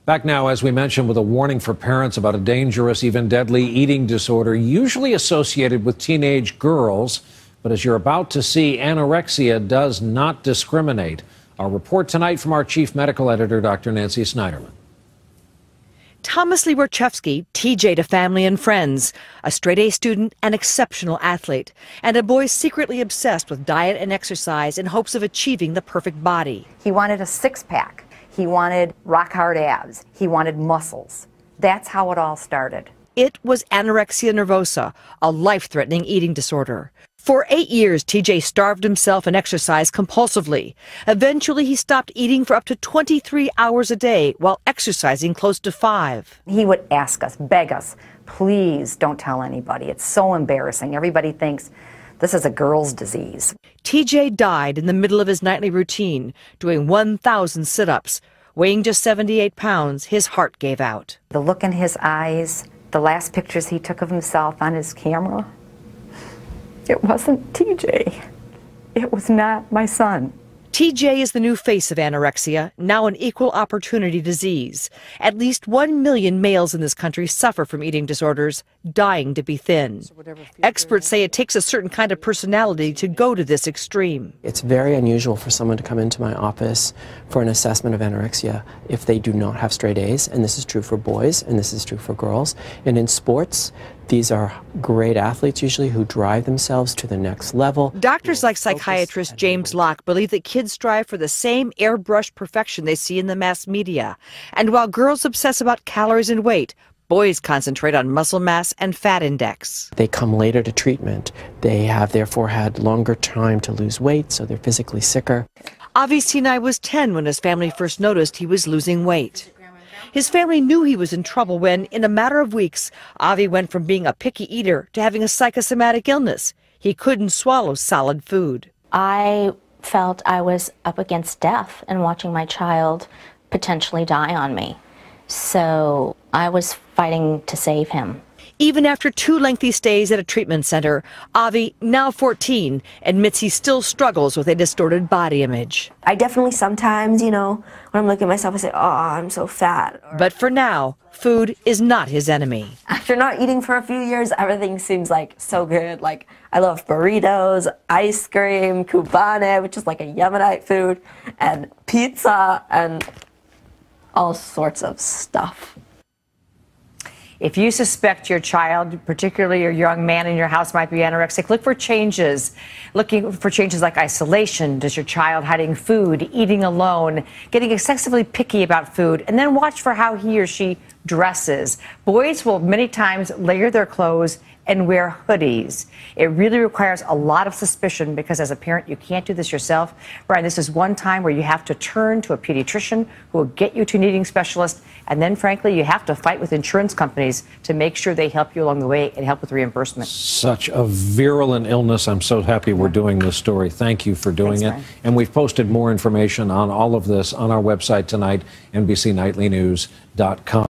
Back now, as we mentioned, with a warning for parents about a dangerous, even deadly eating disorder usually associated with teenage girls. But as you're about to see, anorexia does not discriminate. Our report tonight from our chief medical editor, Dr. Nancy Snyderman. Thomas Lee Warchevsky, TJ to family and friends, a straight-A student and exceptional athlete, and a boy secretly obsessed with diet and exercise in hopes of achieving the perfect body. He wanted a six-pack. He wanted rock-hard abs. He wanted muscles. That's how it all started. It was anorexia nervosa, a life-threatening eating disorder. For 8 years, TJ starved himself and exercised compulsively. Eventually, he stopped eating for up to 23 hours a day while exercising close to 5. He would ask us, beg us, please don't tell anybody. It's so embarrassing. Everybody thinks this is a girl's disease. TJ died in the middle of his nightly routine, doing 1,000 sit-ups. Weighing just 78 pounds, his heart gave out. The look in his eyes, the last pictures he took of himself on his camera, it wasn't TJ. It was not my son. TJ is the new face of anorexia, now an equal opportunity disease. At least 1 million males in this country suffer from eating disorders, dying to be thin. Experts say it takes a certain kind of personality to go to this extreme. It's very unusual for someone to come into my office for an assessment of anorexia if they do not have straight A's, and this is true for boys and this is true for girls. And in sports, these are great athletes usually who drive themselves to the next level. Doctors like psychiatrist James Locke believe that kids strive for the same airbrushed perfection they see in the mass media. And while girls obsess about calories and weight, boys concentrate on muscle mass and fat index. They come later to treatment. They have therefore had longer time to lose weight, so they're physically sicker. Avi Sinai was 10 when his family first noticed he was losing weight. His family knew he was in trouble when, in a matter of weeks, Avi went from being a picky eater to having a psychosomatic illness. He couldn't swallow solid food. I felt I was up against death and watching my child potentially die on me. So I was fighting to save him. Even after 2 lengthy stays at a treatment center, Avi, now 14, admits he still struggles with a distorted body image. I definitely sometimes, when I'm looking at myself, I say, oh, I'm so fat. But for now, food is not his enemy. After not eating for a few years, everything seems like so good. Like, I love burritos, ice cream, cubane, which is like a Yemenite food, and pizza, and all sorts of stuff. If you suspect your child, particularly your young man in your house, might be anorexic, look for changes. Looking for changes like isolation. Does your child hiding food, eating alone, getting excessively picky about food, and then watch for how he or she dresses. Boys will many times layer their clothes and wear hoodies. It really requires a lot of suspicion because as a parent, you can't do this yourself. Brian, this is one time where you have to turn to a pediatrician who will get you to an eating specialist. And then, frankly, you have to fight with insurance companies to make sure they help you along the way and help with reimbursement. Such a virulent illness. I'm so happy we're doing this story. Thank you for doing it. And we've posted more information on all of this on our website tonight, NBCNightlyNews.com.